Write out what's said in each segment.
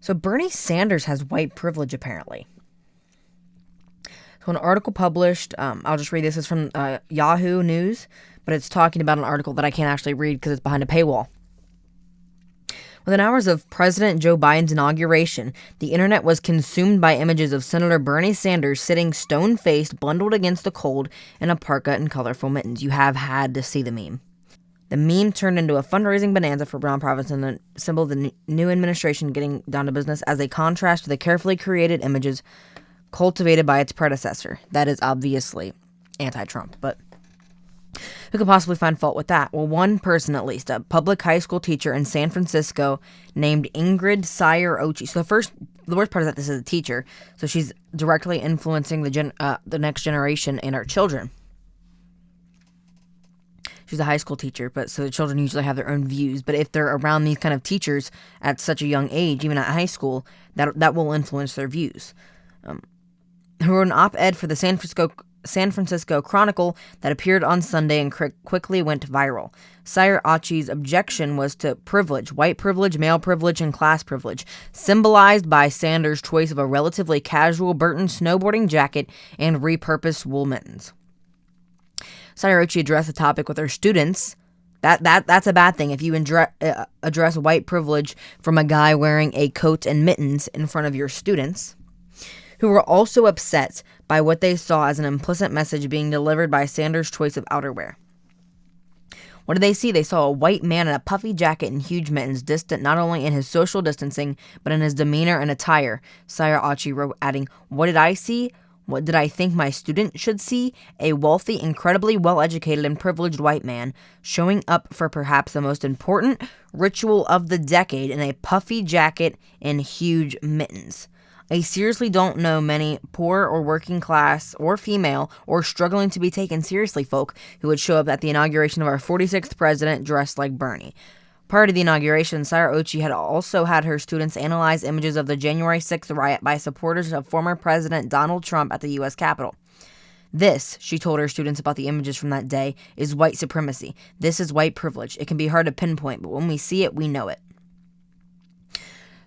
So Bernie Sanders has white privilege, apparently. So an article published, I'll just read this, is from Yahoo News, but it's talking about an article that I can't actually read because it's behind a paywall. Within hours of President Joe Biden's inauguration, the internet was consumed by images of Senator Bernie Sanders sitting stone-faced, bundled against the cold in a parka and colorful mittens. You have had to see the meme. The meme turned into a fundraising bonanza for nonprofits and the symbol of the new administration getting down to business as a contrast to the carefully created images cultivated by its predecessor. That is obviously anti-Trump, but who could possibly find fault with that? Well, one person at least, a public high school teacher in San Francisco named Ingrid Sayer-Ochi. So the worst part is that this is a teacher, so she's directly influencing the next generation and our children. She's a high school teacher, but so the children usually have their own views. But if they're around these kind of teachers at such a young age, even at high school, that will influence their views. Who wrote an op-ed for the San Francisco Chronicle that appeared on Sunday and quickly went viral. Sayer-Ochi's objection was to privilege, white privilege, male privilege, and class privilege, symbolized by Sanders' choice of a relatively casual Burton snowboarding jacket and repurposed wool mittens. Sayer-Ochi addressed the topic with her students. That's a bad thing if you address white privilege from a guy wearing a coat and mittens in front of your students, who were also upset by what they saw as an implicit message being delivered by Sanders' choice of outerwear. What did they see? They saw a white man in a puffy jacket and huge mittens, distant not only in his social distancing, but in his demeanor and attire, Sayer-Ochi wrote, adding, "What did I see? What did I think my student should see? A wealthy, incredibly well-educated and privileged white man showing up for perhaps the most important ritual of the decade in a puffy jacket and huge mittens. I seriously don't know many poor or working class or female or struggling to be taken seriously folk who would show up at the inauguration of our 46th president dressed like Bernie." Prior to the inauguration, Sayer-Ochi had also had her students analyze images of the January 6th riot by supporters of former President Donald Trump at the U.S. Capitol. "This," she told her students about the images from that day, "is white supremacy. This is white privilege. It can be hard to pinpoint, but when we see it, we know it."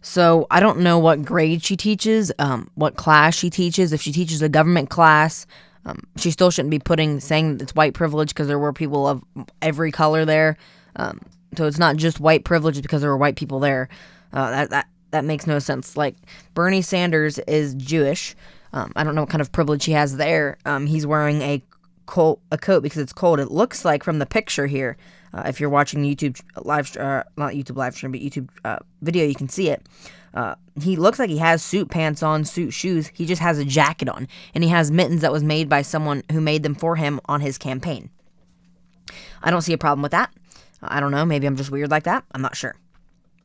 So I don't know what grade she teaches, what class she teaches. If she teaches a government class, she still shouldn't be saying it's white privilege because there were people of every color there. So it's not just white privilege because there were white people there. That makes no sense. Like, Bernie Sanders is Jewish. I don't know what kind of privilege he has there. He's wearing a coat because it's cold. It looks like from the picture here, if you're watching YouTube not YouTube live stream, but YouTube video, you can see it. He looks like he has suit pants on, suit shoes. He just has a jacket on, and he has mittens that was made by someone who made them for him on his campaign. I don't see a problem with that. I don't know, maybe I'm just weird like that. I'm not sure.